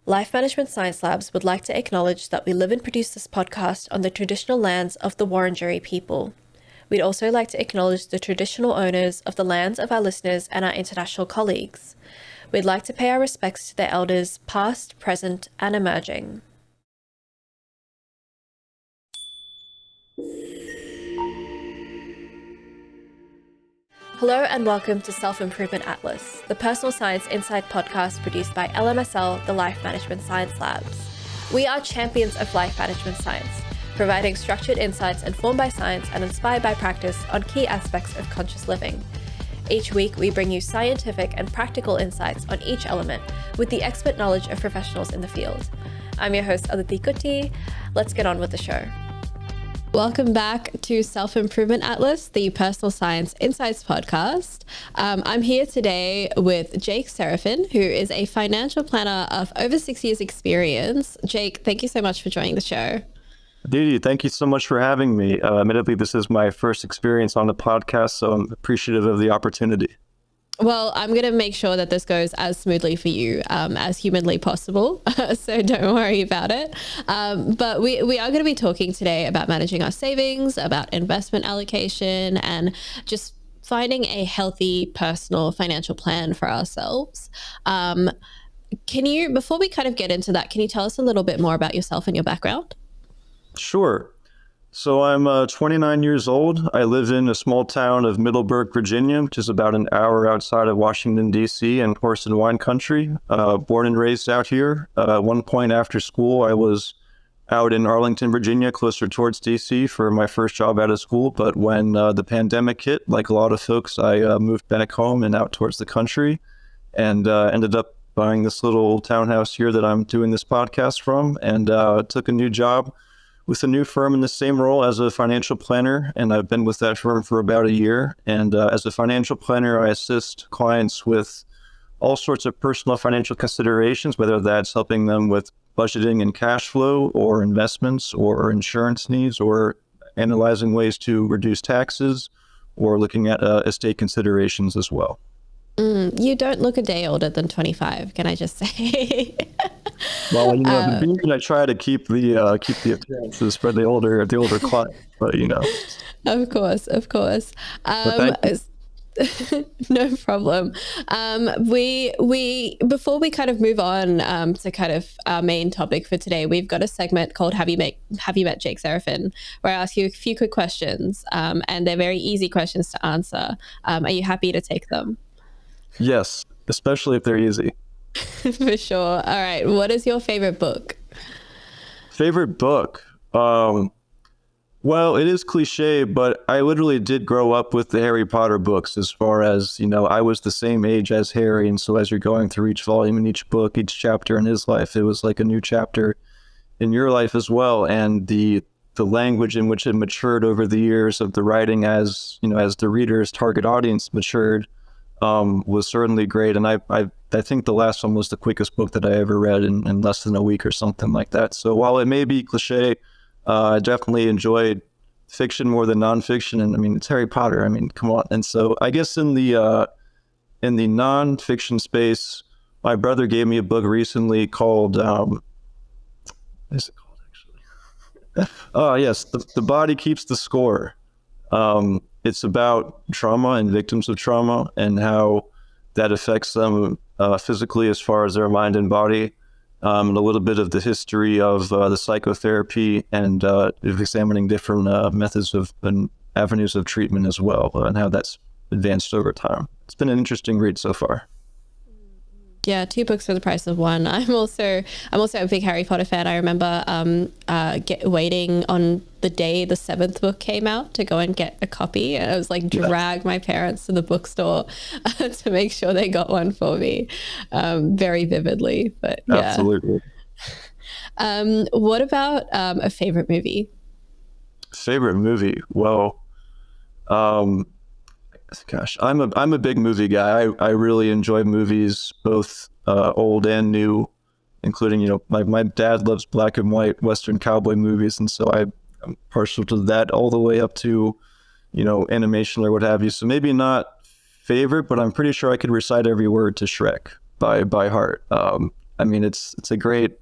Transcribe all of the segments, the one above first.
Life Management Science Labs would like to acknowledge that we live and produce this podcast on the traditional lands of the Wurundjeri people. We'd also like to acknowledge the traditional owners of the lands of our listeners and our international colleagues. We'd like to pay our respects to their elders, past, present, and emerging. Hello and welcome to Self-Improvement Atlas, the personal science insight podcast produced by LMSL, the Life Management Science Labs. We are champions of life management science, providing structured insights informed by science and inspired by practice on key aspects of conscious living. Each week, we bring you scientific and practical insights on each element with the expert knowledge of professionals in the field. I'm your host, Aditi Kuti. Let's get on with the show. Welcome back to Self-Improvement Atlas, the Personal Science Insights podcast. I'm here today with Jake Seraphin, who is a financial planner of over 6 years experience. Jake, thank you so much for joining the show. Didi, thank you so much for having me. Admittedly, this is my first experience on the podcast, so I'm appreciative of the opportunity. Well, I'm going to make sure that this goes as smoothly for you as humanly possible. So don't worry about it. But we are going to be talking today about managing our savings, about investment allocation, and just finding a healthy personal financial plan for ourselves. Before we kind of get into that, can you tell us a little bit more about yourself and your background? Sure. So I'm 29 years old. I live in a small town of Middleburg, Virginia, which is about an hour outside of Washington, D.C. and horse and wine country. Born and raised out here. At one point after school, I was out in Arlington, Virginia, closer towards D.C. for my first job out of school. But when the pandemic hit, like a lot of folks, I moved back home and out towards the country and ended up buying this little townhouse here that I'm doing this podcast from, and took a new job with a new firm in the same role as a financial planner, and I've been with that firm for about a year. And as a financial planner, I assist clients with all sorts of personal financial considerations, whether that's helping them with budgeting and cash flow, or investments, or insurance needs, or analyzing ways to reduce taxes, or looking at estate considerations as well. You don't look a day older than 25, can I just say? Well, the beard, I try to keep the appearances for the older client, but Of course. No problem. We before we kind of move on to kind of our main topic for today, we've got a segment called Have You Met Jake Seraphin, where I ask you a few quick questions, and they're very easy questions to answer. Are you happy to take them? Yes, especially if they're easy. For sure. All right. What is your favorite book? Favorite book? Well, it is cliche, but I literally did grow up with the Harry Potter books. As far as, I was the same age as Harry. And so as you're going through each volume in each book, each chapter in his life, it was like a new chapter in your life as well. And the language in which it matured over the years of the writing as the reader's target audience matured, was certainly great. And I think the last one was the quickest book that I ever read in less than a week or something like that. So while it may be cliche, I definitely enjoyed fiction more than nonfiction. And it's Harry Potter. Come on. And so I guess in the nonfiction space, my brother gave me a book recently called, what is it called actually? Oh yes, the Body Keeps the Score. It's about trauma and victims of trauma and how that affects them physically as far as their mind and body, and a little bit of the history of the psychotherapy and examining different methods and avenues of treatment as well, and how that's advanced over time. It's been an interesting read so far. Yeah, 2 books for the price of one. I'm also a big Harry Potter fan. I remember waiting on the day the 7th book came out to go and get a copy. And I was like, drag my parents to the bookstore to make sure they got one for me, very vividly. But yeah. Absolutely. What about a favorite movie? Favorite movie? Well, gosh, I'm a big movie guy. I really enjoy movies, both old and new, including, my dad loves black and white Western cowboy movies. And so I'm partial to that all the way up to, animation or what have you. So maybe not favorite, but I'm pretty sure I could recite every word to Shrek by heart. I mean, it's a great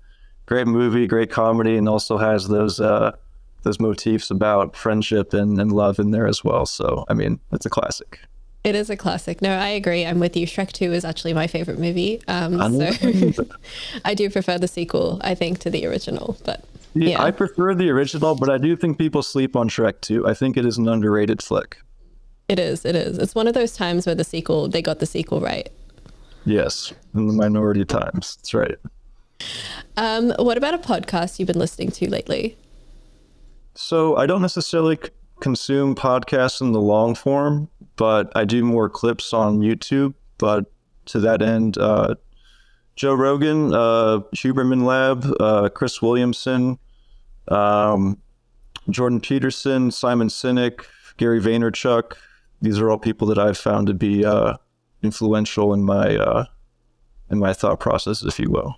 movie, great comedy, and also has those motifs about friendship and love in there as well. So, I mean, it's a classic. It is a classic. No, I agree. I'm with you. Shrek 2 is actually my favorite movie. I So mean, I do prefer the sequel, I think, to the original. But yeah, I yeah, prefer the original, but I do think people sleep on Shrek too. I think it is an underrated flick. it is. It is. It's one of those times where they got the sequel right. Yes, in the minority times. That's right. What about a podcast you've been listening to lately? So I don't necessarily consume podcasts in the long form, but I do more clips on YouTube. But to that end, Joe Rogan, Huberman Lab, Chris Williamson, um, Jordan Peterson, Simon Sinek, Gary Vaynerchuk. These are all people that I've found to be influential in my thought process, if you will.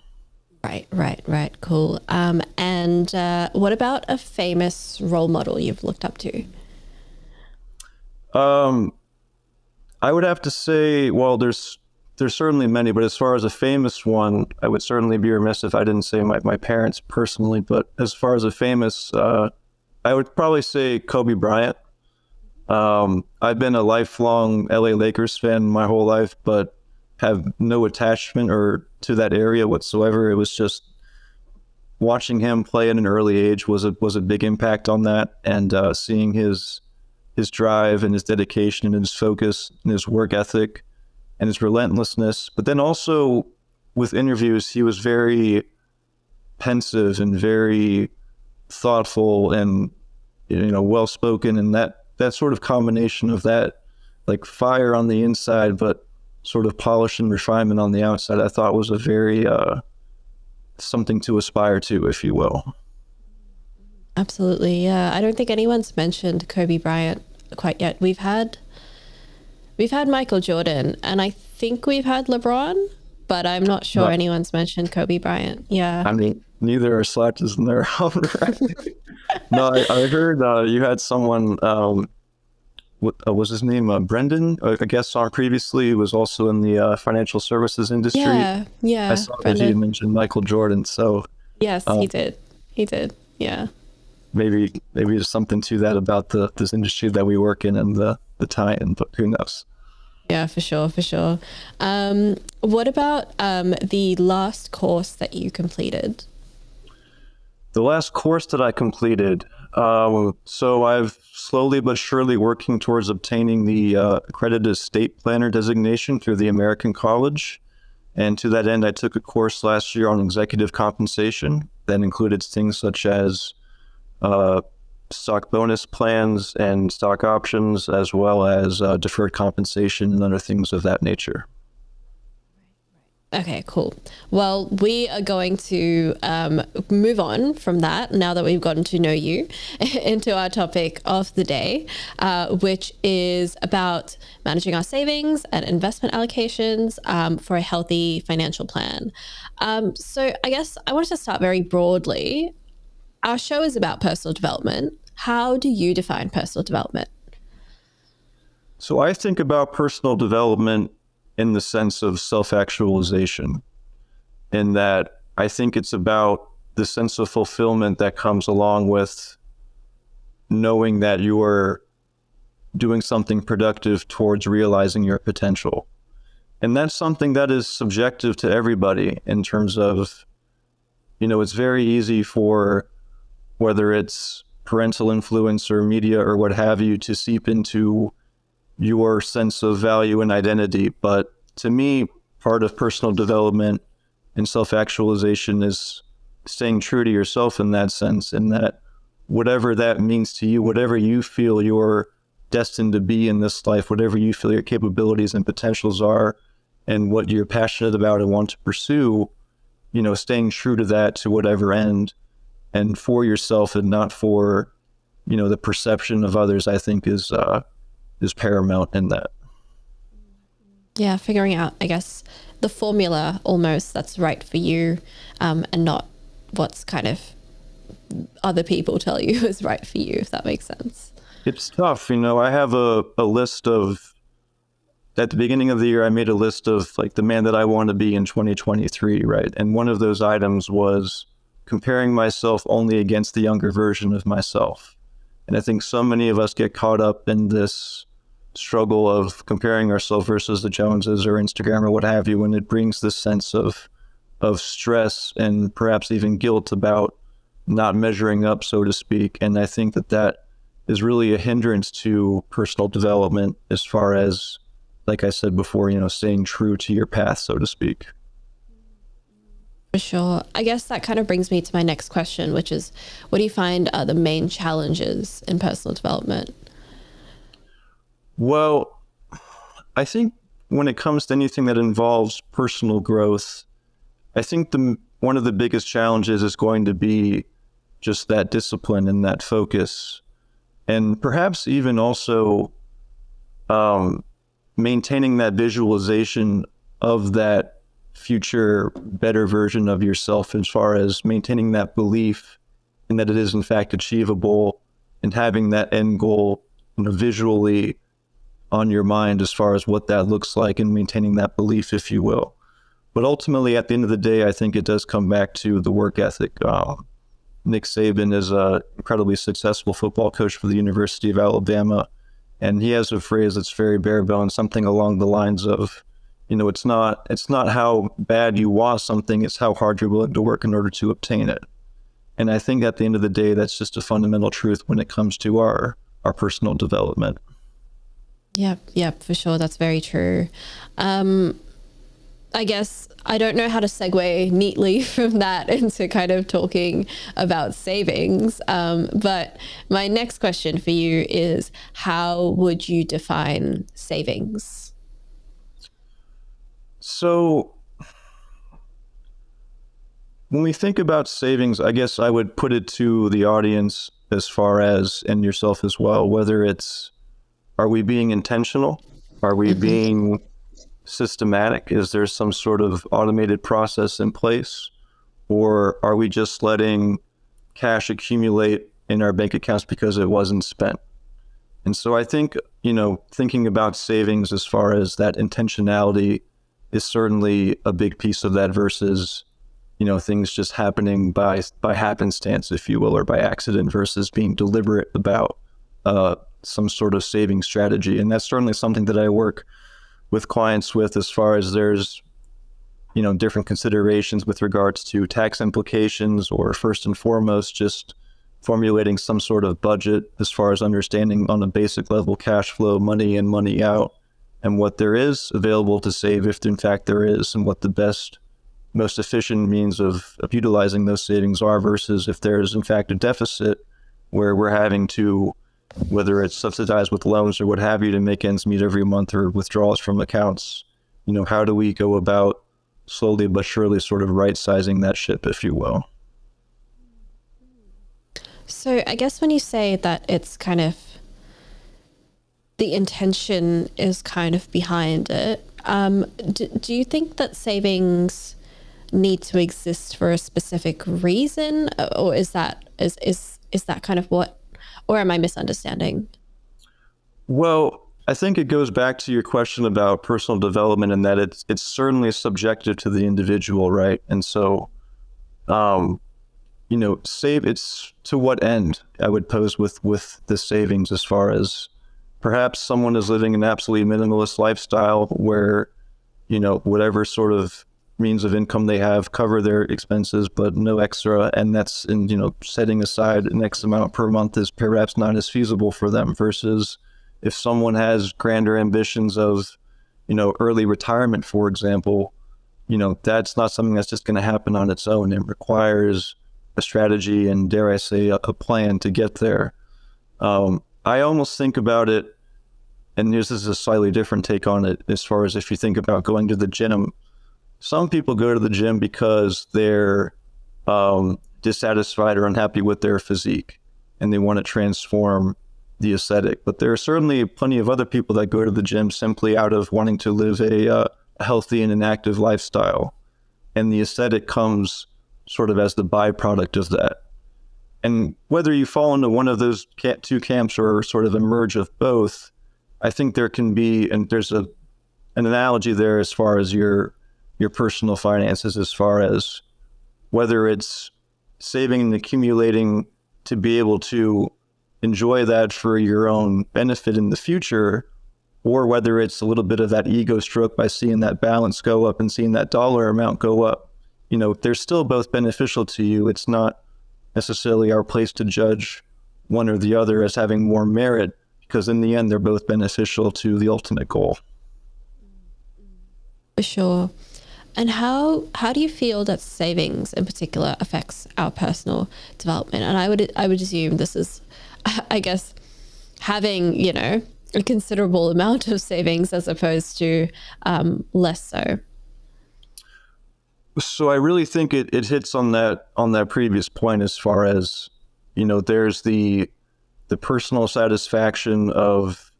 Right. Cool. And what about a famous role model you've looked up to? Um, I would have to say, well, there's certainly many, but as far as a famous one, I would certainly be remiss if I didn't say my parents personally. But as far as a famous, I would probably say Kobe Bryant. I've been a lifelong LA Lakers fan my whole life, but have no attachment or to that area whatsoever. It was just watching him play at an early age was a big impact on that, and seeing his drive and his dedication and his focus and his work ethic and his relentlessness. But then also with interviews, he was very pensive and very thoughtful and well spoken, and that sort of combination of that like fire on the inside, but sort of polish and refinement on the outside, I thought was a very something to aspire to, if you will. Absolutely. Yeah. I don't think anyone's mentioned Kobe Bryant quite yet. We've had Michael Jordan, and I think we've had LeBron, but I'm not sure But anyone's mentioned Kobe Bryant. Yeah. I mean, neither are slouches in their own right. No, I heard you had someone. What was his name? Brendan, a guest on previously, who was also in the financial services industry. Yeah. I Yeah. saw that he Brendan. mentioned Michael Jordan, so Yes, he um, did. He did. Yeah. maybe there's something to that about this industry that we work in and the tie-in, but who knows? Yeah, for sure. For sure. What about the last course that you completed? The last course that I completed, so I've slowly but surely working towards obtaining the accredited estate planner designation through the American College. And to that end, I took a course last year on executive compensation that included things such as uh, stock bonus plans and stock options, as well as deferred compensation and other things of that nature. Okay, cool. Well, we are going to move on from that now that we've gotten to know you into our topic of the day, which is about managing our savings and investment allocations for a healthy financial plan. So I guess I wanted to start very broadly. Our show is about personal development. How do you define personal development? So I think about personal development in the sense of self-actualization, in that I think it's about the sense of fulfillment that comes along with knowing that you're doing something productive towards realizing your potential. And that's something that is subjective to everybody in terms of, it's very easy for whether it's parental influence or media or what have you to seep into your sense of value and identity. But to me, part of personal development and self-actualization is staying true to yourself in that sense, and that whatever that means to you, whatever you feel you're destined to be in this life, whatever you feel your capabilities and potentials are, and what you're passionate about and want to pursue, staying true to that to whatever end and for yourself and not for, the perception of others, I think is paramount in that. Yeah, figuring out, I guess, the formula almost that's right for you, and not what's kind of other people tell you is right for you, if that makes sense. It's tough. I have a list of at the beginning of the year, I made a list of like the man that I want to be in 2023, right? And one of those items was comparing myself only against the younger version of myself. And I think so many of us get caught up in this struggle of comparing ourselves versus the Joneses or Instagram or what have you, and it brings this sense of stress and perhaps even guilt about not measuring up, so to speak. And I think that is really a hindrance to personal development as far as, like I said before, staying true to your path, so to speak. For sure. I guess that kind of brings me to my next question, which is, what do you find are the main challenges in personal development? Well, I think when it comes to anything that involves personal growth, I think one of the biggest challenges is going to be just that discipline and that focus, and perhaps even also maintaining that visualization of that future better version of yourself, as far as maintaining that belief in that it is in fact achievable, and having that end goal visually on your mind as far as what that looks like, and maintaining that belief, if you will. But ultimately, at the end of the day, I think it does come back to the work ethic. Nick Saban is an incredibly successful football coach for the University of Alabama, and he has a phrase that's very bare bones, something along the lines of, it's not how bad you want something, it's how hard you're willing to work in order to obtain it. And I think at the end of the day, that's just a fundamental truth when it comes to our personal development. Yep, for sure. That's very true. I guess I don't know how to segue neatly from that into kind of talking about savings. But my next question for you is, how would you define savings? So when we think about savings, I guess I would put it to the audience as far as, and yourself as well, whether it's, are we being intentional? Are we being systematic? Is there some sort of automated process in place? Or are we just letting cash accumulate in our bank accounts because it wasn't spent? And so I think, thinking about savings as far as that intentionality is certainly a big piece of that versus, things just happening by happenstance, if you will, or by accident, versus being deliberate about some sort of saving strategy. And that's certainly something that I work with clients with, as far as there's, different considerations with regards to tax implications, or first and foremost, just formulating some sort of budget as far as understanding on a basic level cash flow, money in, money out, and what there is available to save, if in fact there is, and what the best, most efficient means of utilizing those savings are, versus if there is in fact a deficit where we're having to, whether it's subsidized with loans or what have you, to make ends meet every month, or withdrawals from accounts. How do we go about slowly but surely sort of right-sizing that ship, if you will? So I guess when you say that it's kind of, the intention is kind of behind it, do you think that savings need to exist for a specific reason, or is that kind of what, or am I misunderstanding? Well, I think it goes back to your question about personal development, and that it's certainly subjective to the individual, right? And so, save, it's to what end, I would pose with the savings, as far as perhaps someone is living an absolutely minimalist lifestyle where, whatever sort of means of income they have cover their expenses, but no extra. And that's setting aside an X amount per month is perhaps not as feasible for them, versus if someone has grander ambitions of, early retirement, for example, that's not something that's just going to happen on its own. It requires a strategy and, dare I say, a plan to get there. I almost think about it, and this is a slightly different take on it, as far as if you think about going to the gym. Some people go to the gym because they're dissatisfied or unhappy with their physique, and they want to transform the aesthetic. But there are certainly plenty of other people that go to the gym simply out of wanting to live a healthy and an active lifestyle. And the aesthetic comes sort of as the byproduct of that. And whether you fall into one of those two camps or sort of a merge of both, I think there can be, and there's a an analogy there as far as your personal finances, as far as whether it's saving and accumulating to be able to enjoy that for your own benefit in the future, or whether it's a little bit of that ego stroke by seeing that balance go up and seeing that dollar amount go up. They're still both beneficial to you. It's not necessarily our place to judge one or the other as having more merit, because in the end, they're both beneficial to the ultimate goal. For sure. And how do you feel that savings in particular affects our personal development? And I would assume this is, I guess, having, a considerable amount of savings as opposed to less so. So I really think it hits on that previous point, as far as, there's the personal satisfaction of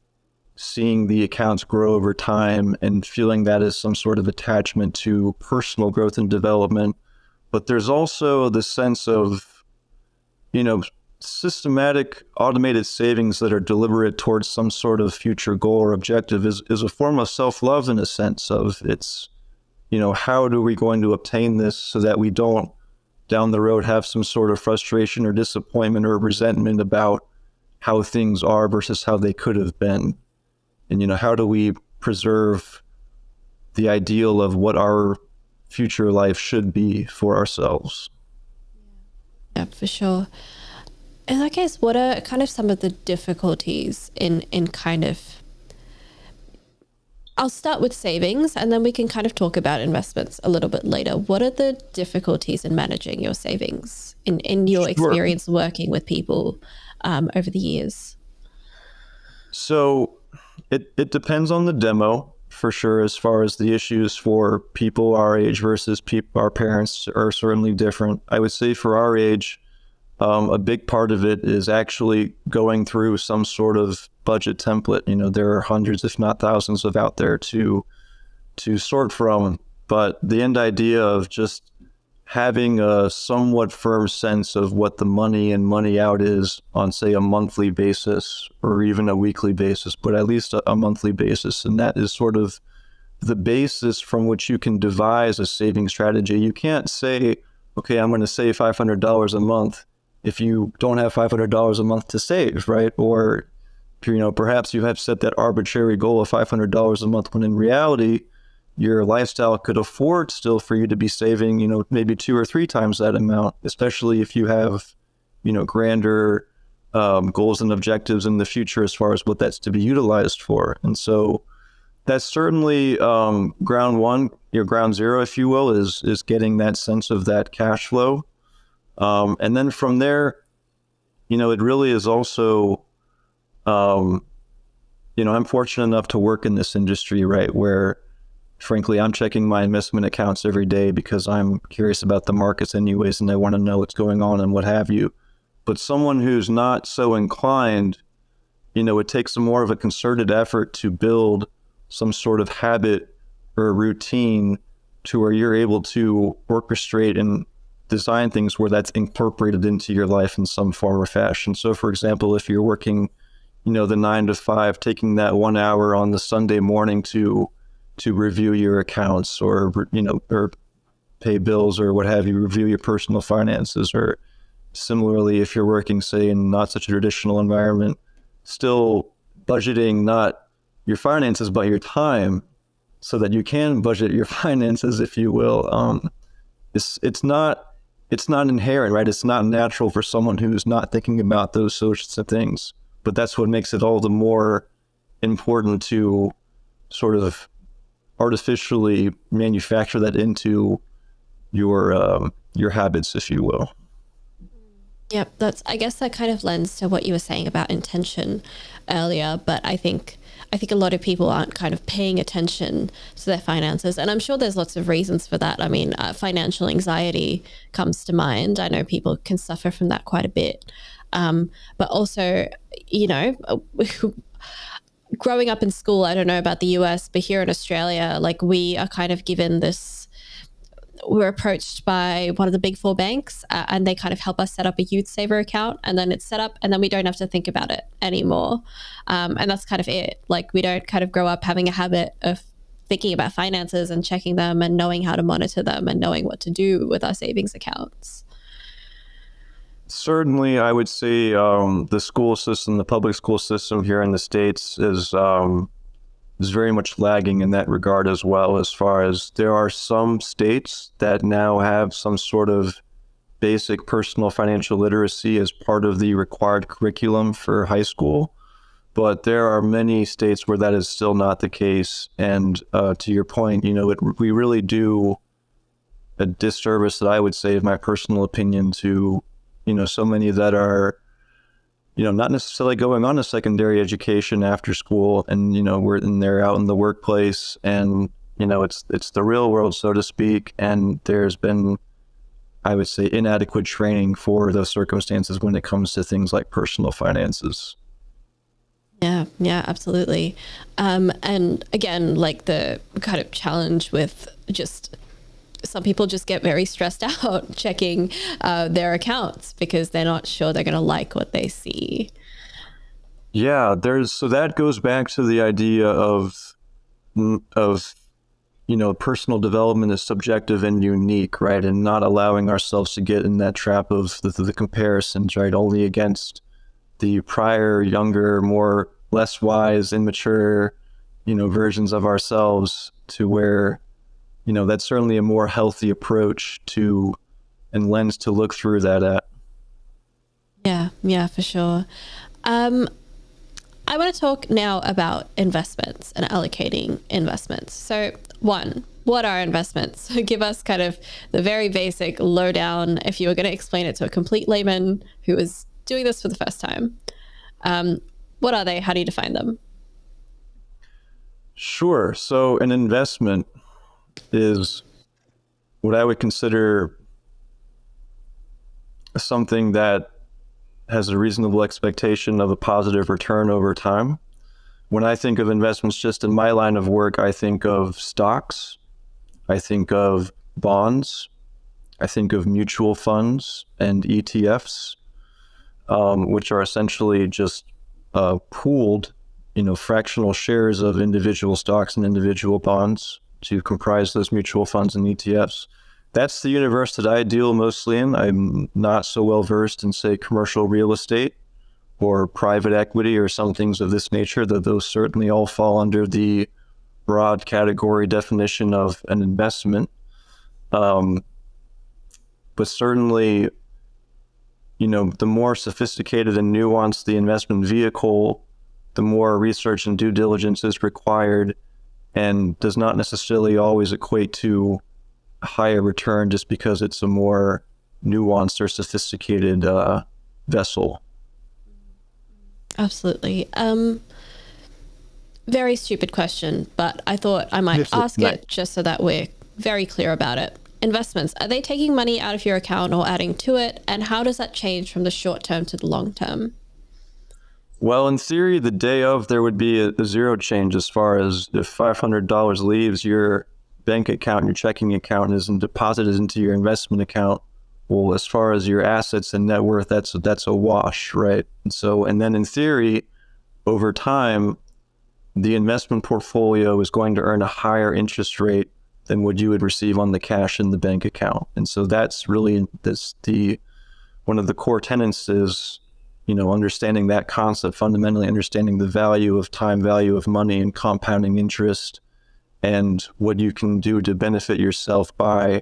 seeing the accounts grow over time and feeling that as some sort of attachment to personal growth and development. But there's also the sense of, systematic automated savings that are deliberate towards some sort of future goal or objective is a form of self-love, in a sense of it's, how are we going to obtain this so that we don't down the road have some sort of frustration or disappointment or resentment about how things are versus how they could have been. And, how do we preserve the ideal of what our future life should be for ourselves? Yeah, for sure. In that case, what are kind of some of the difficulties in kind of, I'll start with savings and then we can kind of talk about investments a little bit later. What are the difficulties in managing your savings in your experience working with people over the years? So it depends on the demo, for sure, as far as the issues for people our age versus our parents are certainly different. I would say for our age, a big part of it is actually going through some sort of budget template. There are hundreds, if not thousands, of out there to sort from. But the end idea of just having a somewhat firm sense of what the money in, money out is on, say, a monthly basis or even a weekly basis, but at least a monthly basis. And that is sort of the basis from which you can devise a saving strategy. You can't say, okay, I'm going to save $500 a month if you don't have $500 a month to save, right? Or, perhaps you have set that arbitrary goal of $500 a month when in reality, your lifestyle could afford still for you to be saving, maybe 2 or 3 times that amount, especially if you have, grander goals and objectives in the future as far as what that's to be utilized for. And so that's certainly ground one, your ground zero, if you will, is getting that sense of that cash flow. And then from there, it really is also, I'm fortunate enough to work in this industry, right, where frankly, I'm checking my investment accounts every day because I'm curious about the markets anyways, and I want to know what's going on and what have you. But someone who's not so inclined, it takes more of a concerted effort to build some sort of habit or a routine to where you're able to orchestrate and design things where that's incorporated into your life in some form or fashion. So for example, if you're working, the 9 to 5, taking that 1 hour on the Sunday morning to review your accounts or pay bills or what have you, review your personal finances, or similarly, if you're working, say, in not such a traditional environment, still budgeting not your finances, but your time so that you can budget your finances, if you will. It's not inherent, right? It's not natural for someone who's not thinking about those sorts of things, but that's what makes it all the more important to sort of artificially manufacture that into your habits, if you will. Yep, I guess that kind of lends to what you were saying about intention earlier, but I think a lot of people aren't kind of paying attention to their finances, and I'm sure there's lots of reasons for that. I mean, financial anxiety comes to mind. I know people can suffer from that quite a bit, but also, growing up in school, I don't know about the US, but here in Australia, like we are kind of given this, we're approached by one of the big 4 banks and they kind of help us set up a youth saver account, and then it's set up and then we don't have to think about it anymore. And that's kind of it. Like we don't kind of grow up having a habit of thinking about finances and checking them and knowing how to monitor them and knowing what to do with our savings accounts? Certainly, I would say the school system, the public school system here in the States is very much lagging in that regard as well, as far as there are some states that now have some sort of basic personal financial literacy as part of the required curriculum for high school. But there are many states where that is still not the case. And to your point, we really do a disservice, that I would say, in my personal opinion, to, so many that are, not necessarily going on a secondary education after school, and, they're out in the workplace, and, it's the real world, so to speak. And there's been, I would say, inadequate training for those circumstances when it comes to things like personal finances. Yeah, absolutely. And again, like the kind of challenge with just some people just get very stressed out checking their accounts because they're not sure they're going to like what they see. Yeah, so that goes back to the idea of personal development is subjective and unique, right? And not allowing ourselves to get in that trap of the comparisons, right? Only against the prior, younger, less wise, immature, versions of ourselves, to where, that's certainly a more healthy approach to and lens to look through that at. Yeah, for sure. I want to talk now about investments and allocating investments. So one, what are investments? Give us kind of the very basic lowdown if you were going to explain it to a complete layman who is doing this for the first time. What are they? How do you define them? Sure. So an investment is what I would consider something that has a reasonable expectation of a positive return over time. When I think of investments just in my line of work, I think of stocks, I think of bonds, I think of mutual funds and ETFs, which are essentially just pooled, fractional shares of individual stocks and individual bonds to comprise those mutual funds and ETFs. That's the universe that I deal mostly in. I'm not so well versed in, say, commercial real estate or private equity or some things of this nature, though those certainly all fall under the broad category definition of an investment. But certainly, the more sophisticated and nuanced the investment vehicle, the more research and due diligence is required, and does not necessarily always equate to a higher return just because it's a more nuanced or sophisticated vessel. Absolutely. Very stupid question, but I thought I might ask it just so that we're very clear about it. Investments, are they taking money out of your account or adding to it? And how does that change from the short term to the long term? Well, in theory, the day of, there would be a zero change, as far as if $500 leaves your bank account, your checking account, and isn't deposited into your investment account. Well, as far as your assets and net worth, that's a wash, right? And then in theory, over time, the investment portfolio is going to earn a higher interest rate than what you would receive on the cash in the bank account. And so that's really one of the core tenets is, understanding that concept, fundamentally understanding the value of time, value of money, and compounding interest, and what you can do to benefit yourself by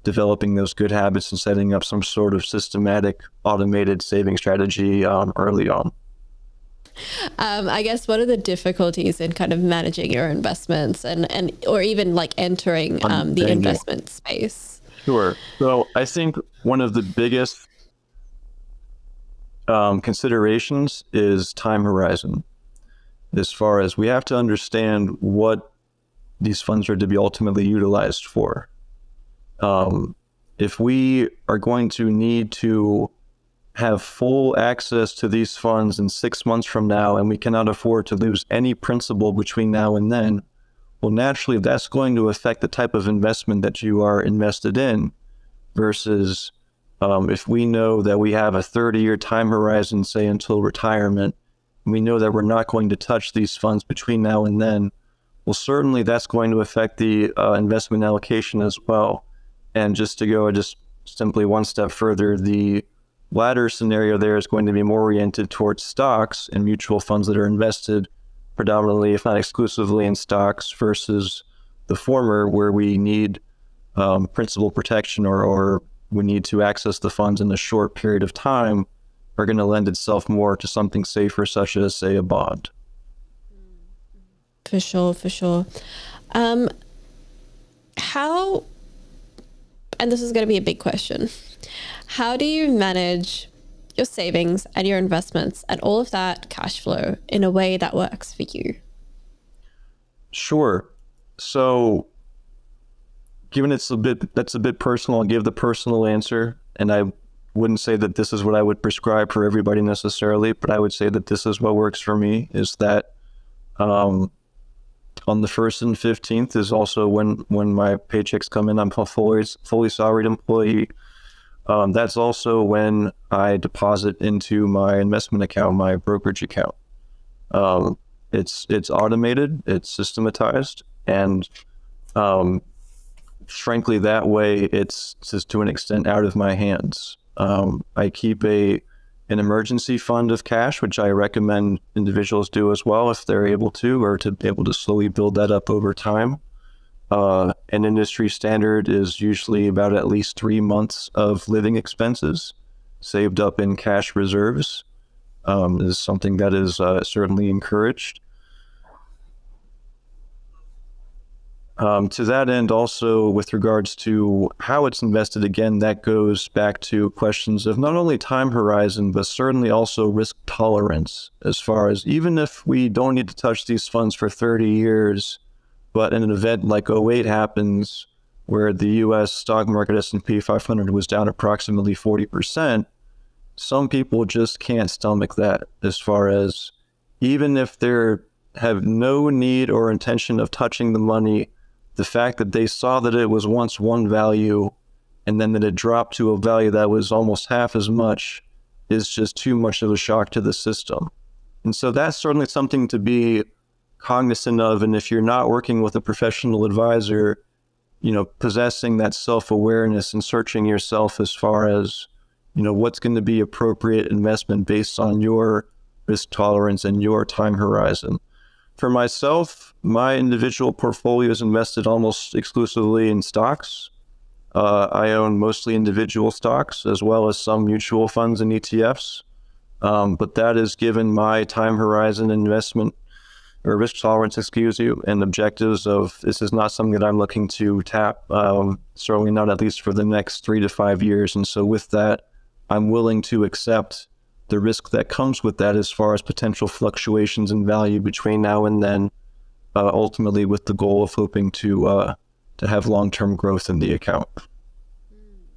developing those good habits and setting up some sort of systematic automated saving strategy early on. I guess what are the difficulties in kind of managing your investments and or even like entering the investment space? Sure. So I think one of the biggest considerations is time horizon. As far as we have to understand what these funds are to be ultimately utilized for. If we are going to need to have full access to these funds in 6 months from now, and we cannot afford to lose any principal between now and then, well, naturally, that's going to affect the type of investment that you are invested in, versus if we know that we have a 30-year time horizon, say until retirement, and we know that we're not going to touch these funds between now and then, well, certainly that's going to affect the investment allocation as well. And just to go just simply one step further, the latter scenario there is going to be more oriented towards stocks and mutual funds that are invested predominantly, if not exclusively, in stocks, versus the former, where we need principal protection or we need to access the funds in a short period of time, are going to lend itself more to something safer, such as, say, a bond. For sure, for sure. How, and this is going to be a big question, how do you manage your savings and your investments and all of that cash flow in a way that works for you? Sure. So, given that's a bit personal, I'll give the personal answer, and I wouldn't say that this is what I would prescribe for everybody necessarily, but I would say that this is what works for me, is that on the 1st and 15th is also when my paychecks come in. I'm a fully salaried employee. That's also when I deposit into my investment account, my brokerage account. It's automated, it's systematized, and frankly, that way it's just to an extent out of my hands. I keep an emergency fund of cash, which I recommend individuals do as well if they're able to, or to be able to slowly build that up over time. An industry standard is usually about at least 3 months of living expenses saved up in cash reserves. Is something that is certainly encouraged. To that end, also with regards to how it's invested, again, that goes back to questions of not only time horizon, but certainly also risk tolerance, as far as even if we don't need to touch these funds for 30 years, but in an event like '08 happens, where the U.S. stock market S&P 500 was down approximately 40%, some people just can't stomach that, as far as even if they have no need or intention of touching the money, the fact that they saw that it was once one value and then that it dropped to a value that was almost half as much is just too much of a shock to the system. And so that's certainly something to be cognizant of. And if you're not working with a professional advisor, possessing that self-awareness and searching yourself as far as, what's going to be appropriate investment based on your risk tolerance and your time horizon. For myself, my individual portfolio is invested almost exclusively in stocks. I own mostly individual stocks as well as some mutual funds and ETFs. But that is given my time horizon investment or risk tolerance, and objectives of this is not something that I'm looking to tap, certainly not at least for the next 3 to 5 years. And so with that, I'm willing to accept the risk that comes with that as far as potential fluctuations in value between now and then, ultimately with the goal of hoping to have long-term growth in the account.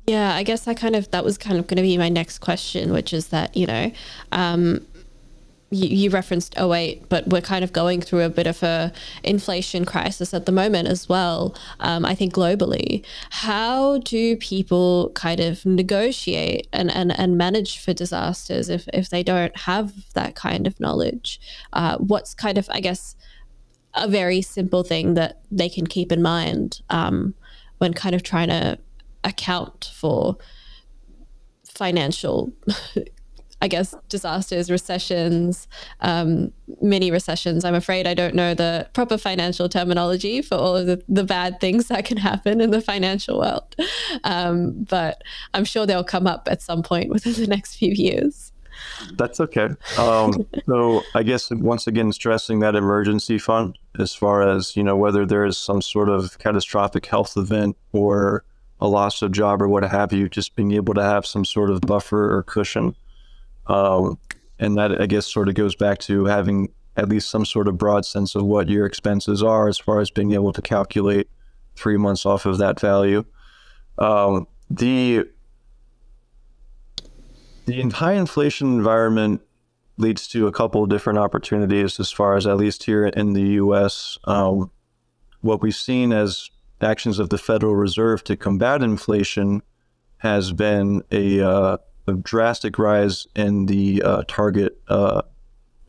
Yeah, I guess that was kind of going to be my next question, which is that, you referenced '08, but we're kind of going through a bit of a inflation crisis at the moment as well. I think globally, how do people kind of negotiate and manage for disasters if they don't have that kind of knowledge? What's kind of, I guess, a very simple thing that they can keep in mind when kind of trying to account for financial I guess disasters, recessions, mini recessions. I'm afraid I don't know the proper financial terminology for all of the bad things that can happen in the financial world. But I'm sure they'll come up at some point within the next few years. That's okay. So I guess once again, stressing that emergency fund as far as, whether there is some sort of catastrophic health event or a loss of job or what have you, just being able to have some sort of buffer or cushion. And that, I guess, sort of goes back to having at least some sort of broad sense of what your expenses are as far as being able to calculate 3 months off of that value. The high inflation environment leads to a couple of different opportunities as far as, at least here in the U.S., what we've seen as actions of the Federal Reserve to combat inflation has been a drastic rise in the target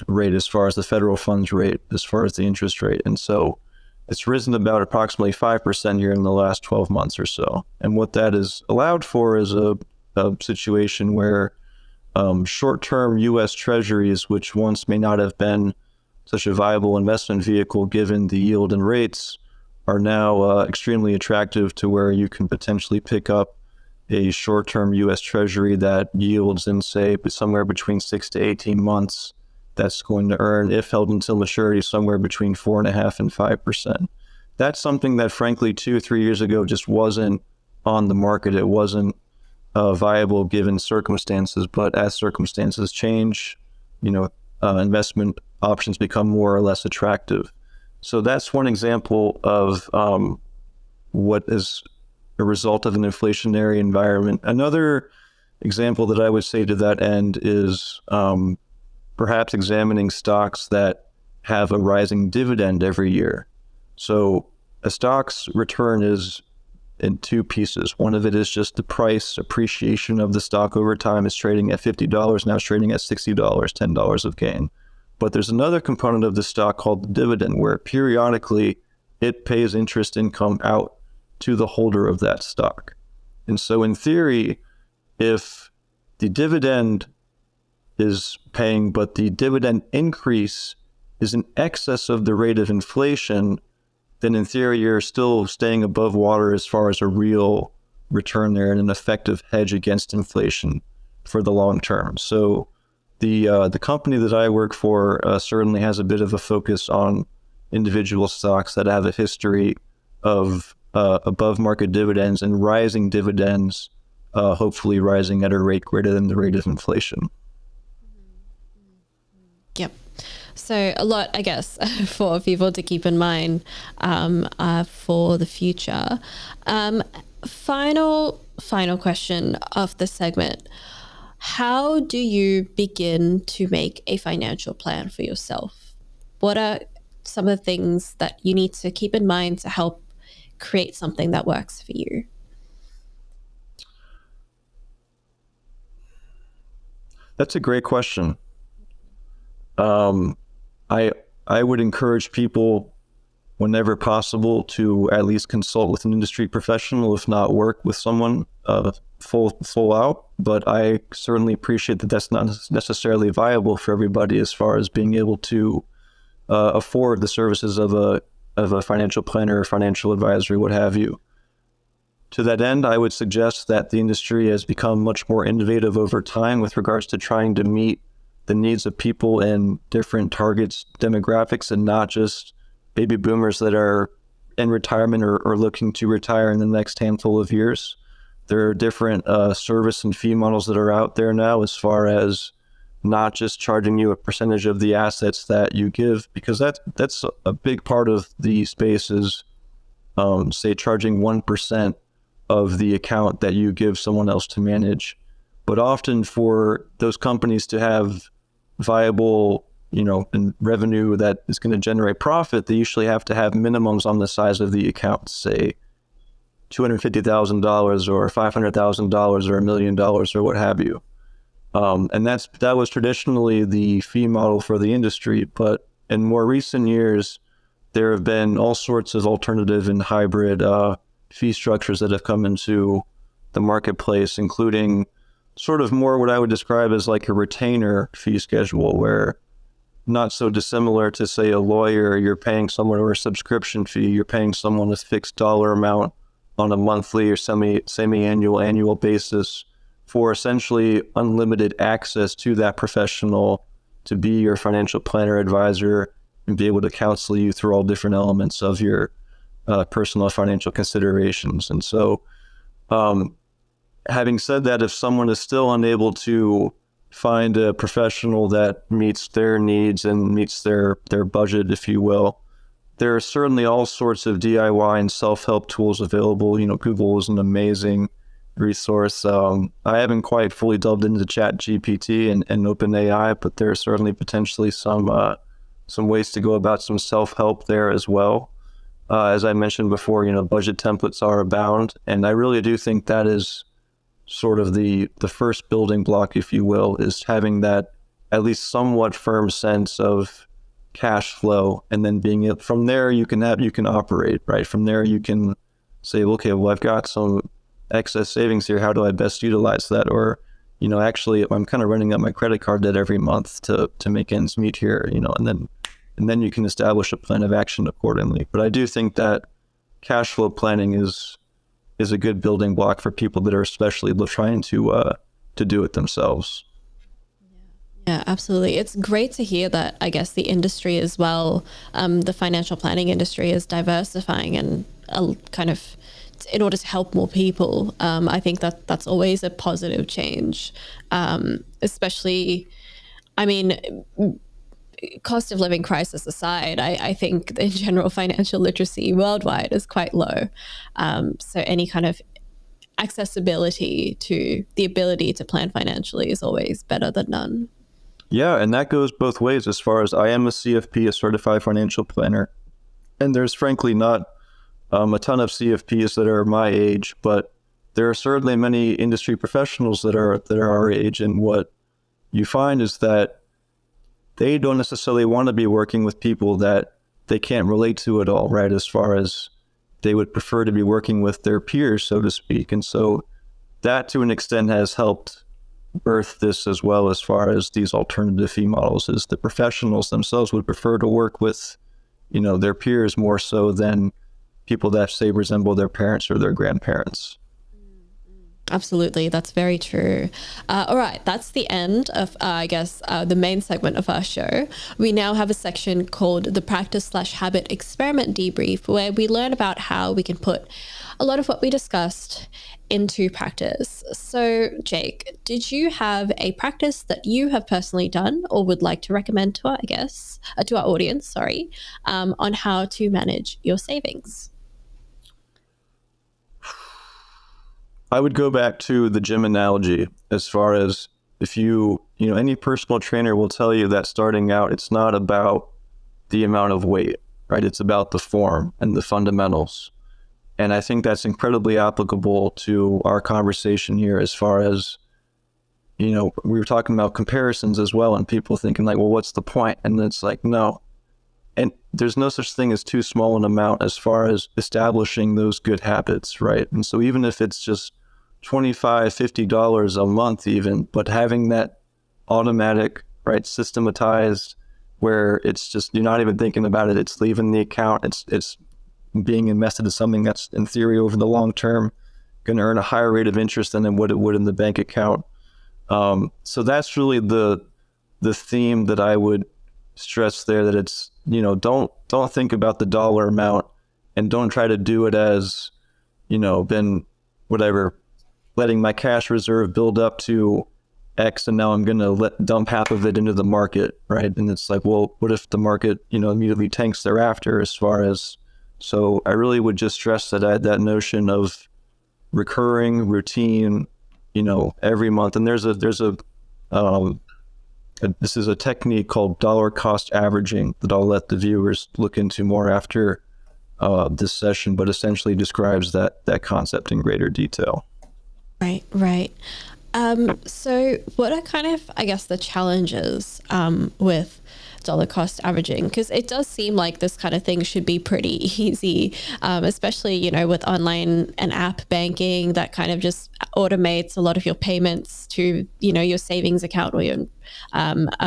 rate as far as the federal funds rate, as far as the interest rate. And so it's risen about approximately 5% here in the last 12 months or so. And what that is allowed for is a situation where short-term U.S. Treasuries, which once may not have been such a viable investment vehicle given the yield and rates, are now extremely attractive to where you can potentially pick up a short-term U.S. Treasury that yields in, say, somewhere between 6 to 18 months. That's going to earn, if held until maturity, somewhere between 4.5% and 5%. That's something that, frankly, 2 or 3 years ago just wasn't on the market. It wasn't viable given circumstances. But as circumstances change, investment options become more or less attractive. So that's one example of what is a result of an inflationary environment. Another example that I would say to that end is perhaps examining stocks that have a rising dividend every year. So a stock's return is in two pieces. One of it is just the price appreciation of the stock over time. Is trading at $50, now it's trading at $60, $10 of gain. But there's another component of the stock called the dividend, where periodically it pays interest income out to the holder of that stock. And so in theory, if the dividend is paying, but the dividend increase is in excess of the rate of inflation, then in theory, you're still staying above water as far as a real return there and an effective hedge against inflation for the long term. So the company that I work for certainly has a bit of a focus on individual stocks that have a history of above market dividends and rising dividends, hopefully rising at a rate greater than the rate of inflation. Yep. So a lot, I guess, for people to keep in mind for the future. Final question of the segment. How do you begin to make a financial plan for yourself? What are some of the things that you need to keep in mind to help create something that works for you? That's a great question. I would encourage people, whenever possible, to at least consult with an industry professional, if not work with someone full out. But I certainly appreciate that that's not necessarily viable for everybody as far as being able to afford the services of a financial planner or financial advisor, what have you. To that end, I would suggest that the industry has become much more innovative over time with regards to trying to meet the needs of people in different targets, demographics, and not just baby boomers that are in retirement or looking to retire in the next handful of years. There are different service and fee models that are out there now as far as not just charging you a percentage of the assets that you give, because that's a big part of the space is, say, charging 1% of the account that you give someone else to manage. But often for those companies to have viable, and revenue that is going to generate profit, they usually have to have minimums on the size of the account, say $250,000 or $500,000 or $1 million or what have you. And that was traditionally the fee model for the industry. But in more recent years, there have been all sorts of alternative and hybrid fee structures that have come into the marketplace, including sort of more what I would describe as like a retainer fee schedule, where not so dissimilar to, say, a lawyer, you're paying someone or a subscription fee, you're paying someone a fixed dollar amount on a monthly or semi-annual basis for essentially unlimited access to that professional to be your financial planner advisor and be able to counsel you through all different elements of your personal financial considerations. And so, having said that, if someone is still unable to find a professional that meets their needs and meets their budget, if you will, there are certainly all sorts of DIY and self-help tools available. Google is an amazing resource. I haven't quite fully delved into ChatGPT and OpenAI, but there are certainly potentially some ways to go about some self-help there as well. As I mentioned before, budget templates are abound, and I really do think that is sort of the first building block, if you will, is having that at least somewhat firm sense of cash flow, and then from there you can operate, right? From there you can say, okay, well, I've got some excess savings here. How do I best utilize that? Or, actually I'm kind of running up my credit card debt every month to make ends meet here, and then you can establish a plan of action accordingly. But I do think that cash flow planning is a good building block for people that are especially trying to do it themselves. Yeah, absolutely. It's great to hear that, I guess, the industry as well, the financial planning industry is diversifying and kind of in order to help more people. I think that's always a positive change, especially, I mean, cost of living crisis aside, I think the general financial literacy worldwide is quite low. So any kind of accessibility to the ability to plan financially is always better than none. Yeah, and that goes both ways. As far as I am a CFP, a certified financial planner, and there's frankly not a ton of CFPs that are my age, but there are certainly many industry professionals that are our age. And what you find is that they don't necessarily want to be working with people that they can't relate to at all, right? As far as they would prefer to be working with their peers, so to speak. And so that to an extent has helped birth this as well, as far as these alternative fee models, is the professionals themselves would prefer to work with, their peers more so than people that say resemble their parents or their grandparents. Absolutely. That's very true. All right. That's the end of, I guess, the main segment of our show. We now have a section called the practice/habit experiment debrief, where we learn about how we can put a lot of what we discussed into practice. So, Jake, did you have a practice that you have personally done or would like to recommend to our audience, on how to manage your savings? I would go back to the gym analogy, as far as if any personal trainer will tell you that starting out, it's not about the amount of weight, right? It's about the form and the fundamentals. And I think that's incredibly applicable to our conversation here, as far as, we were talking about comparisons as well, and people thinking like, well, what's the point? And it's like, no. And there's no such thing as too small an amount as far as establishing those good habits, right? And so even if it's just $25, $50 a month even, but having that automatic, right, systematized, where it's just, you're not even thinking about it, it's leaving the account, it's being invested in something that's in theory over the long term going to earn a higher rate of interest than what it would in the bank account. So that's really the theme that I would stress there, that it's, don't think about the dollar amount, and don't try to do it as, been whatever, letting my cash reserve build up to X, and now I'm going to dump half of it into the market, right? And it's like, well, what if the market, immediately tanks thereafter, as far as, so I really would just stress that notion of recurring routine, every month. And this is a technique called dollar cost averaging that I'll let the viewers look into more after this session, but essentially describes that concept in greater detail. Right. So what are kind of, I guess, the challenges with dollar cost averaging? Because it does seem like this kind of thing should be pretty easy, especially, with online and app banking that kind of just automates a lot of your payments to, your savings account or your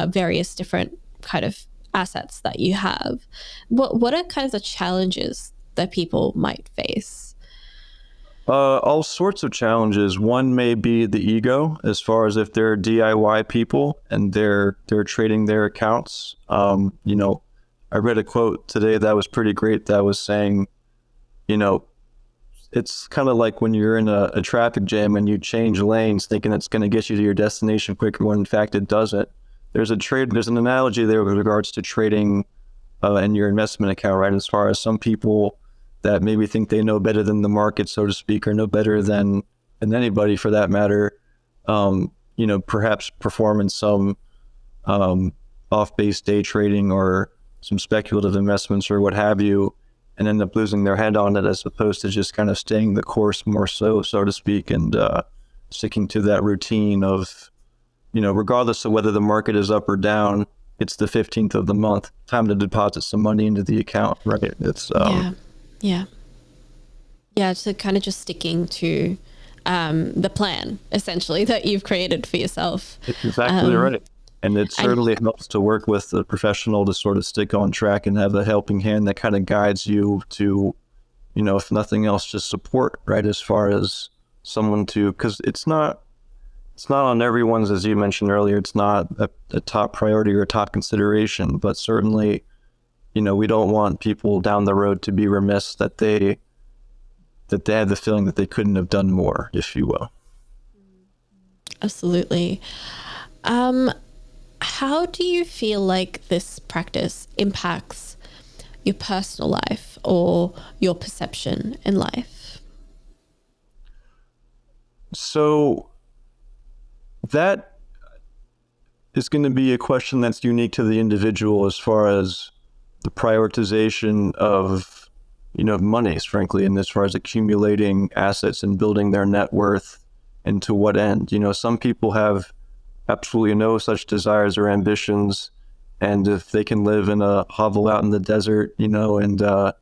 various different kind of assets that you have. What are kind of the challenges that people might face? All sorts of challenges. One may be the ego, as far as if they're DIY people and they're trading their accounts. I read a quote today that was pretty great that was saying, it's kind of like when you're in a traffic jam and you change lanes thinking it's going to get you to your destination quicker, when in fact it doesn't. There's an analogy there with regards to trading in your investment account, right? As far as some people that maybe think they know better than the market, so to speak, or know better than anybody for that matter, perhaps perform in some off-base day trading or some speculative investments or what have you, and end up losing their head on it, as opposed to just kind of staying the course more so to speak, and sticking to that routine of, regardless of whether the market is up or down, it's the 15th of the month, time to deposit some money into the account, right? It's yeah, so kind of just sticking to the plan essentially that you've created for yourself. it's exactly right. And it And certainly helps to work with a professional to sort of stick on track and have a helping hand that kind of guides you to, if nothing else, just support, right? As far as someone to, because it's not on everyone's, as you mentioned earlier, it's not a top priority or a top consideration, but certainly, we don't want people down the road to be remiss that they have the feeling that they couldn't have done more, if you will. absolutely. How do you feel like this practice impacts your personal life or your perception in life? So that is going to be a question that's unique to the individual as far as the prioritization of, monies, frankly, and as far as accumulating assets and building their net worth and to what end. Some people have absolutely no such desires or ambitions. And if they can live in a hovel out in the desert, and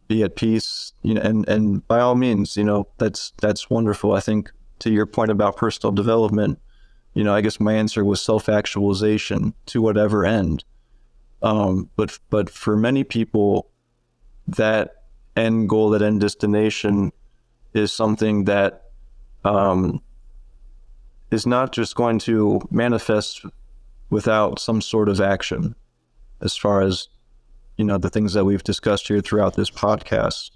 be at peace, and by all means, that's wonderful. I think to your point about personal development, I guess my answer was self-actualization to whatever end. But for many people, that end goal, that end destination is something that is not just going to manifest without some sort of action, as far as, the things that we've discussed here throughout this podcast.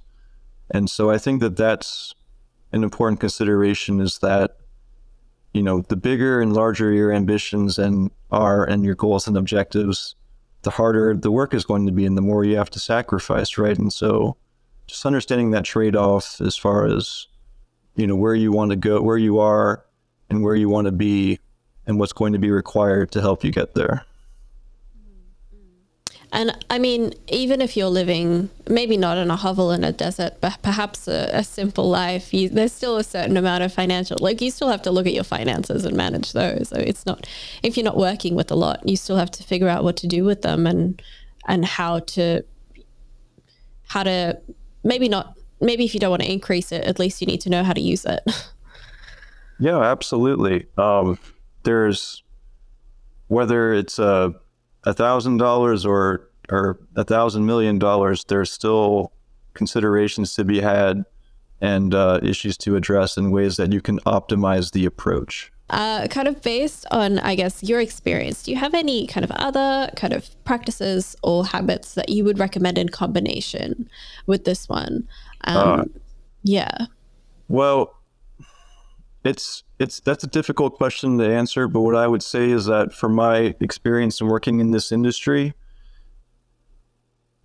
And so I think that that's an important consideration, is that, the bigger and larger your ambitions and your goals and objectives, the harder the work is going to be and the more you have to sacrifice, right? And so just understanding that trade-off as far as, where you want to go, where you are and where you want to be and what's going to be required to help you get there. And I mean, even if you're living, maybe not in a hovel in a desert, but perhaps a simple life, there's still a certain amount of financial, like you still have to look at your finances and manage those. So it's not, if you're not working with a lot, you still have to figure out what to do with them and how to maybe if you don't want to increase it, at least you need to know how to use it. Yeah, absolutely. There's, whether it's $1,000 or $1,000,000,000, there's still considerations to be had and issues to address in ways that you can optimize the approach. Kind of based on, I guess, your experience, do you have any kind of other kind of practices or habits that you would recommend in combination with this one? Yeah. Well, that's a difficult question to answer, but what I would say is that from my experience in working in this industry,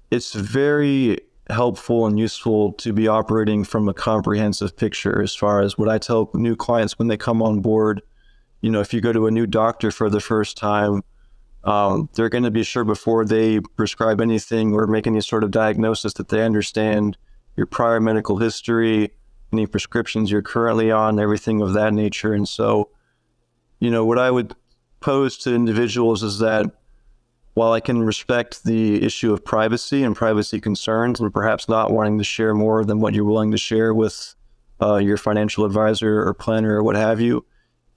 it's very helpful and useful to be operating from a comprehensive picture. As far as what I tell new clients when they come on board, if you go to a new doctor for the first time, they're going to be sure before they prescribe anything or make any sort of diagnosis that they understand your prior medical history, any prescriptions you're currently on, everything of that nature. And so, what I would pose to individuals is that while I can respect the issue of privacy and privacy concerns and perhaps not wanting to share more than what you're willing to share with your financial advisor or planner or what have you,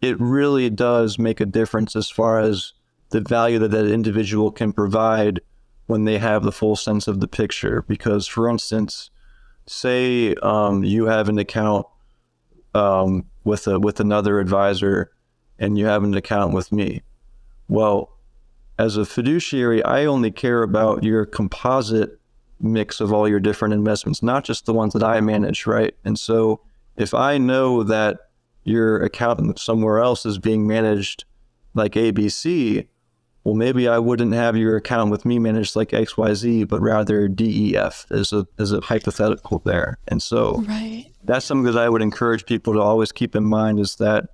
it really does make a difference as far as the value that individual can provide when they have the full sense of the picture. Because, for instance, say you have an account with another advisor and you have an account with me. Well, as a fiduciary, I only care about your composite mix of all your different investments, not just the ones that I manage, right? And so if I know that your account somewhere else is being managed like ABC, well, maybe I wouldn't have your account with me managed like XYZ, but rather DEF as a hypothetical there. And so that's something that I would encourage people to always keep in mind, is that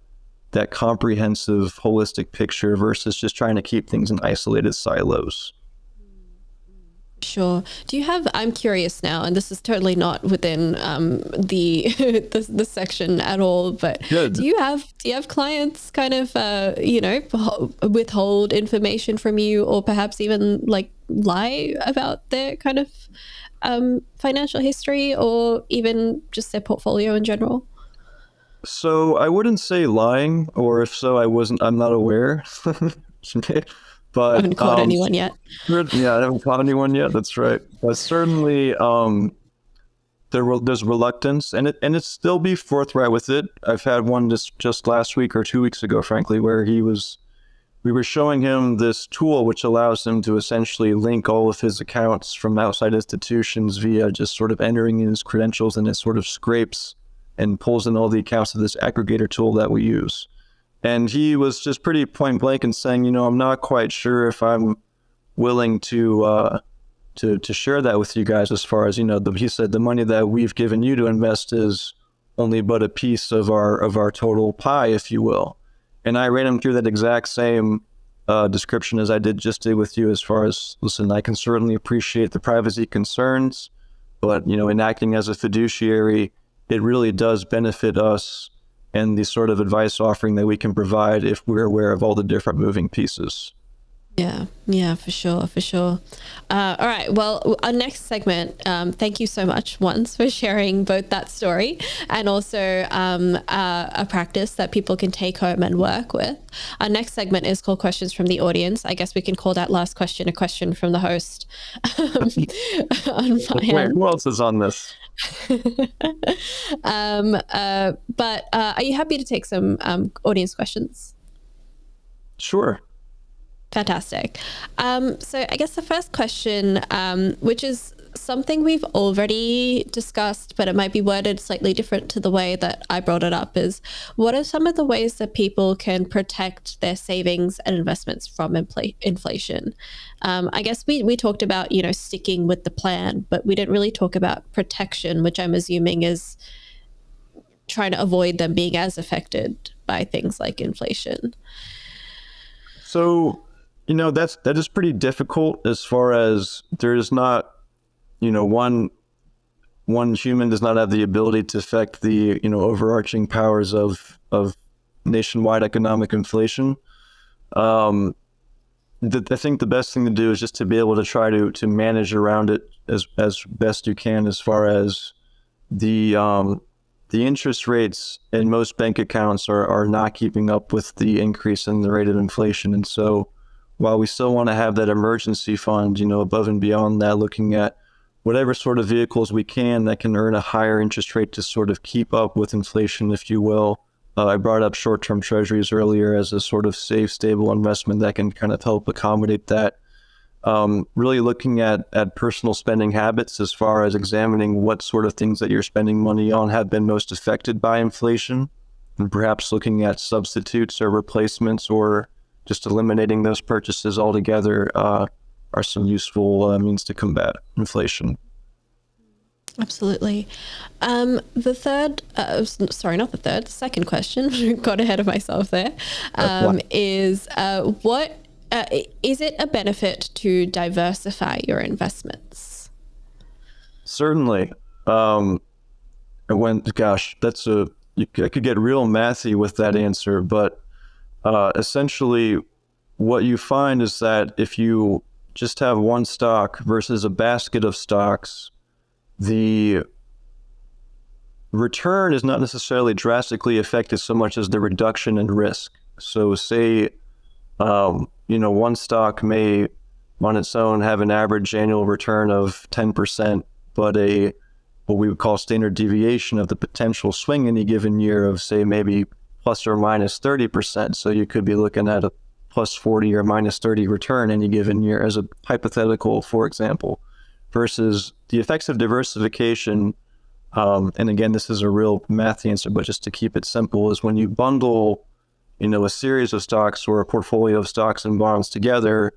comprehensive, holistic picture versus just trying to keep things in isolated silos. Sure. I'm curious now, and this is totally not within the, the section at all, but Good. do you have clients kind of, withhold information from you, or perhaps even like lie about their kind of financial history, or even just their portfolio in general? So I wouldn't say lying, or if so, I'm not aware. I But haven't caught anyone yet. yeah, I haven't caught anyone yet. That's right. But certainly, there's reluctance, and it's still be forthright with it. I've had one just last week or 2 weeks ago, frankly, where we were showing him this tool which allows him to essentially link all of his accounts from outside institutions via just sort of entering in his credentials, and it sort of scrapes and pulls in all the accounts of this aggregator tool that we use. And he was just pretty point blank in saying, I'm not quite sure if I'm willing to share that with you guys, as far as, he said the money that we've given you to invest is only but a piece of our total pie, if you will. And I ran him through that exact same description as I did with you, as far as, listen, I can certainly appreciate the privacy concerns, but, in acting as a fiduciary, it really does benefit us and the sort of advice offering that we can provide if we're aware of all the different moving pieces. Yeah, for sure, for sure. All right, well, our next segment, thank you so much once for sharing both that story and also a practice that people can take home and work with. Our next segment is called Questions from the Audience. I guess we can call that last question a question from the host. On my Wait, end. who else is on this? But are you happy to take some audience questions? Sure. Fantastic. So I guess the first question, which is something we've already discussed, but it might be worded slightly different to the way that I brought it up, is what are some of the ways that people can protect their savings and investments from inflation? I guess we talked about, sticking with the plan, but we didn't really talk about protection, which I'm assuming is trying to avoid them being as affected by things like inflation. So, that is pretty difficult, as far as there's not, one human does not have the ability to affect the, overarching powers of nationwide economic inflation. I think the best thing to do is just to be able to try to manage around it as best you can, as far as the interest rates in most bank accounts are not keeping up with the increase in the rate of inflation. And so while we still want to have that emergency fund, above and beyond that, looking at whatever sort of vehicles we can that can earn a higher interest rate to sort of keep up with inflation, if you will. I brought up short-term treasuries earlier as a sort of safe, stable investment that can kind of help accommodate that. Really looking at personal spending habits, as far as examining what sort of things that you're spending money on have been most affected by inflation, and perhaps looking at substitutes or replacements, or just eliminating those purchases altogether are some useful means to combat inflation. Absolutely. The second question, got ahead of myself there, is what is it a benefit to diversify your investments? Certainly. I could get real mathy with that answer, but essentially what you find is that if you just have one stock versus a basket of stocks, the return is not necessarily drastically affected so much as the reduction in risk. So say, one stock may on its own have an average annual return of 10%, but what we would call standard deviation of the potential swing any given year of, say, maybe plus or minus 30%. So you could be looking at a plus 40 or minus 30 return any given year, as a hypothetical, for example, versus the effects of diversification. And again, this is a real math answer, but just to keep it simple, is when you bundle, a series of stocks or a portfolio of stocks and bonds together,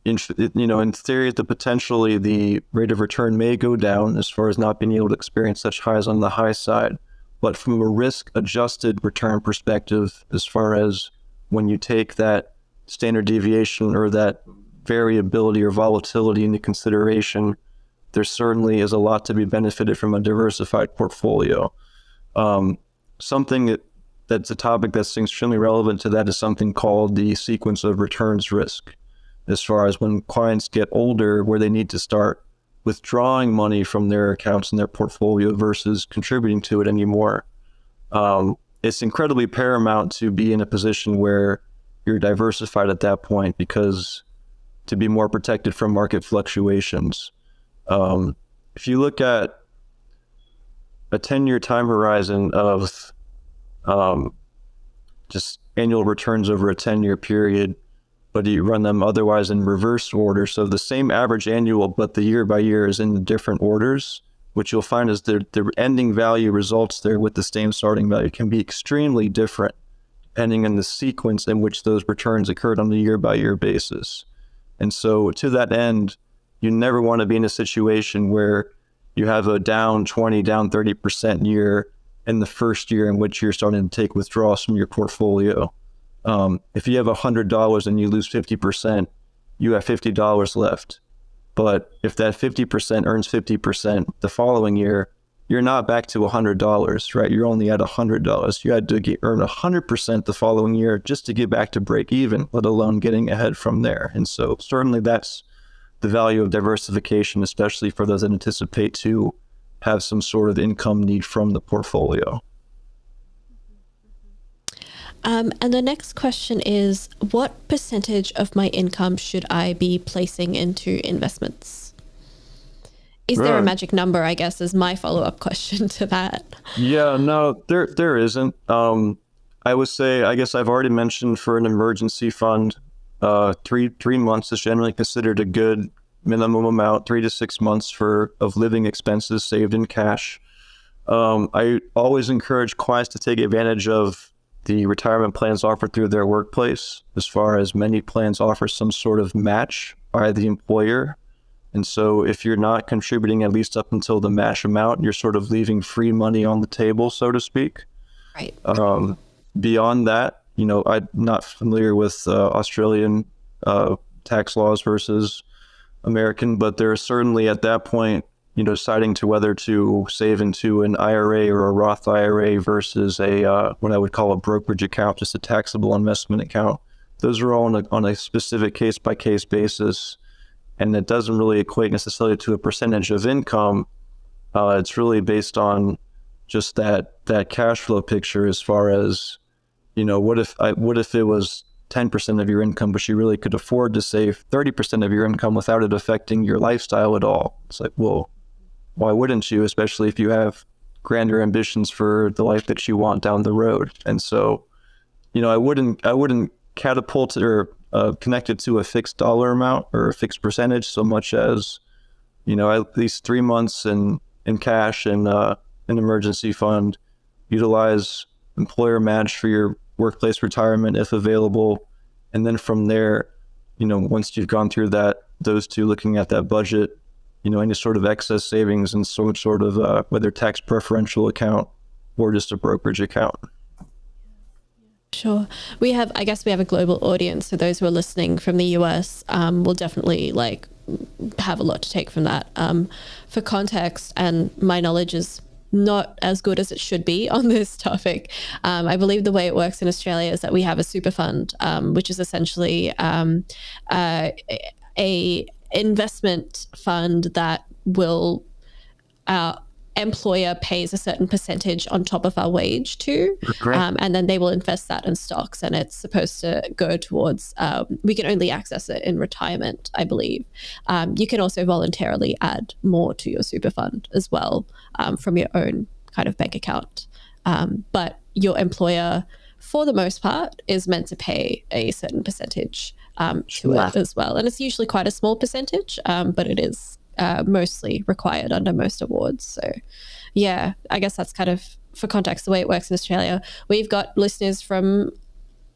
in theory, potentially the rate of return may go down, as far as not being able to experience such highs on the high side. But from a risk-adjusted return perspective, as far as when you take that standard deviation or that variability or volatility into consideration, there certainly is a lot to be benefited from a diversified portfolio. Something that's a topic that's extremely relevant to that is something called the sequence of returns risk, as far as when clients get older, where they need to start withdrawing money from their accounts and their portfolio versus contributing to it anymore. It's incredibly paramount to be in a position where you're diversified at that point, because to be more protected from market fluctuations. If you look at a 10-year time horizon of just annual returns over a 10-year period, but you run them otherwise in reverse order, so the same average annual, but the year by year is in different orders, what you'll find is the ending value results there with the same starting value can be extremely different depending on the sequence in which those returns occurred on a year by year basis. And so to that end, you never want to be in a situation where you have a down 20, down 30% year in the first year in which you're starting to take withdrawals from your portfolio. If you have $100 and you lose 50%, you have $50 left. But if that 50% earns 50% the following year, you're not back to $100, right? You're only at $100. You had to earn 100% the following year just to get back to break even, let alone getting ahead from there. And so certainly that's the value of diversification, especially for those that anticipate to have some sort of income need from the portfolio. And the next question is, what percentage of my income should I be placing into investments? Is there a magic number, I guess, is my follow-up question to that. Yeah, no, there isn't. I would say, I guess I've already mentioned for an emergency fund, 3 months is generally considered a good minimum amount, 3 to 6 months of living expenses saved in cash. I always encourage clients to take advantage of the retirement plans offered through their workplace, as far as many plans offer some sort of match by the employer. And so if you're not contributing at least up until the match amount, you're sort of leaving free money on the table, so to speak. Right. Beyond that, I'm not familiar with Australian tax laws versus American, but there's certainly at that point, deciding to whether to save into an IRA or a Roth IRA versus what I would call a brokerage account, just a taxable investment account. Those are all on a specific case-by-case basis, and it doesn't really equate necessarily to a percentage of income. It's really based on just that cash flow picture, as far as, what if it was 10% of your income, but you really could afford to save 30% of your income without it affecting your lifestyle at all. It's like, well, why wouldn't you, especially if you have grander ambitions for the life that you want down the road? And so, I wouldn't catapult or connect it to a fixed dollar amount or a fixed percentage, so much as, at least 3 months in cash and an emergency fund, utilize employer match for your workplace retirement if available. And then from there, once you've gone through those two, looking at that budget, any sort of excess savings in some sort of whether tax preferential account or just a brokerage account. Sure. I guess we have a global audience, so those who are listening from the US will definitely have a lot to take from that. For context, and my knowledge is not as good as it should be on this topic. I believe the way it works in Australia is that we have a super fund, which is essentially a investment fund that will our employer pays a certain percentage on top of our wage to, and then they will invest that in stocks, and it's supposed to go towards, we can only access it in retirement, I believe. You can also voluntarily add more to your super fund as well, from your own kind of bank account. But your employer, for the most part, is meant to pay a certain percentage to it as well. And it's usually quite a small percentage, but it is mostly required under most awards. So yeah, I guess that's kind of, for context, the way it works in Australia. We've got listeners from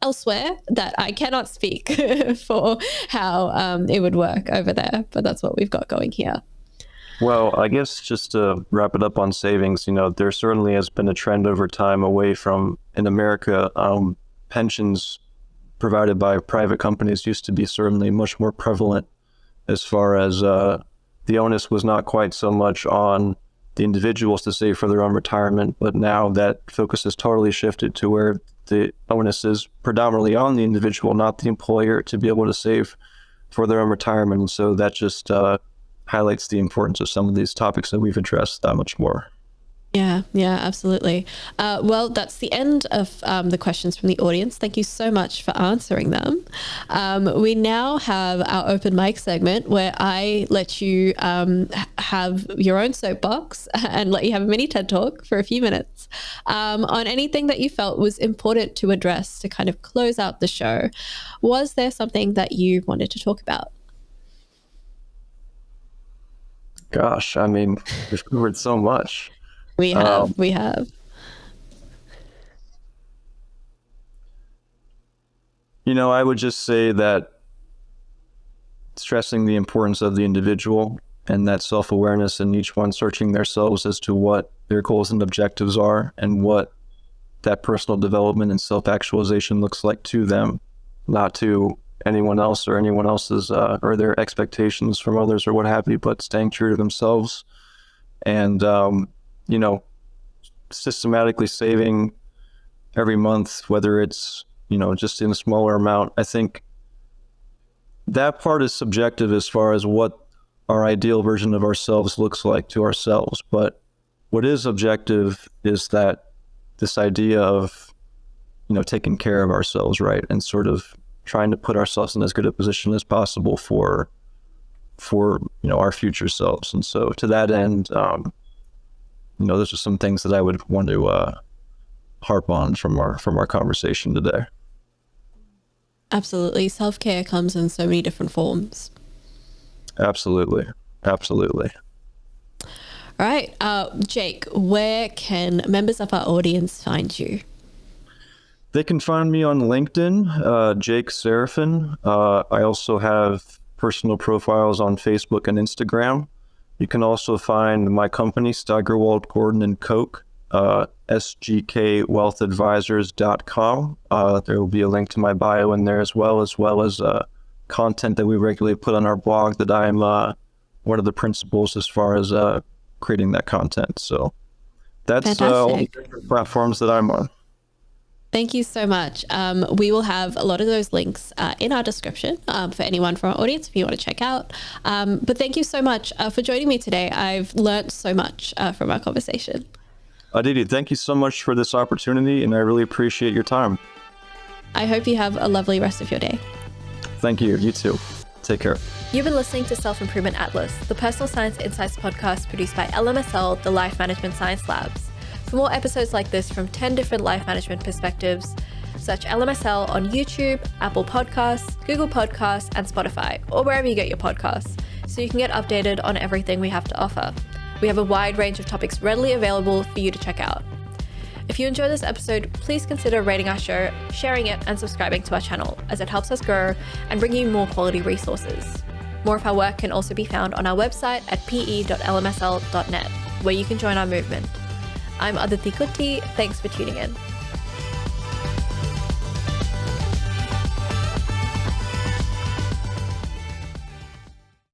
elsewhere that I cannot speak for how it would work over there, but that's what we've got going here. Well, I guess just to wrap it up on savings, there certainly has been a trend over time away from, in America, pensions provided by private companies used to be certainly much more prevalent, as far as the onus was not quite so much on the individuals to save for their own retirement, but now that focus has totally shifted to where the onus is predominantly on the individual, not the employer, to be able to save for their own retirement. And so that just highlights the importance of some of these topics that we've addressed that much more. Yeah, absolutely. Well, that's the end of the questions from the audience. Thank you so much for answering them. We now have our open mic segment where I let you have your own soapbox and let you have a mini TED Talk for a few minutes on anything that you felt was important to address to kind of close out the show. Was there something that you wanted to talk about? Gosh, I mean, we've covered so much. We have. I would just say that stressing the importance of the individual and that self-awareness, and each one searching themselves as to what their goals and objectives are and what that personal development and self-actualization looks like to them, not to anyone else or anyone else's or their expectations from others or what have you, but staying true to themselves and systematically saving every month, whether it's just in a smaller amount. I think that part is subjective as far as what our ideal version of ourselves looks like to ourselves, but what is objective is that this idea of taking care of ourselves, right, and sort of trying to put ourselves in as good a position as possible for our future selves. And so to that end, those are some things that I would want to harp on from our conversation today. Absolutely. Self-care comes in so many different forms. Absolutely. All right. Jake, where can members of our audience find you? They can find me on LinkedIn, Jake Seraphin. I also have personal profiles on Facebook and Instagram. You can also find my company, Steigerwald, Gordon and Koch, sgkwealthadvisors.com. There will be a link to my bio in there as well as content that we regularly put on our blog that I am one of the principals as far as creating that content. So that's all the different platforms that I'm on. Thank you so much. We will have a lot of those links in our description for anyone from our audience if you want to check out. But thank you so much for joining me today. I've learned so much from our conversation. Aditi, thank you so much for this opportunity, and I really appreciate your time. I hope you have a lovely rest of your day. Thank you. You too. Take care. You've been listening to Self-Improvement Atlas, the personal science insights podcast produced by LMSL, the Life Management Science Labs. For more episodes like this from 10 different life management perspectives, search LMSL on YouTube, Apple Podcasts, Google Podcasts, and Spotify, or wherever you get your podcasts, so you can get updated on everything we have to offer. We have a wide range of topics readily available for you to check out. If you enjoyed this episode, please consider rating our show, sharing it, and subscribing to our channel, as it helps us grow and bring you more quality resources. More of our work can also be found on our website at pe.lmsl.net, where you can join our movement. I'm Aditi Kutty. Thanks for tuning in.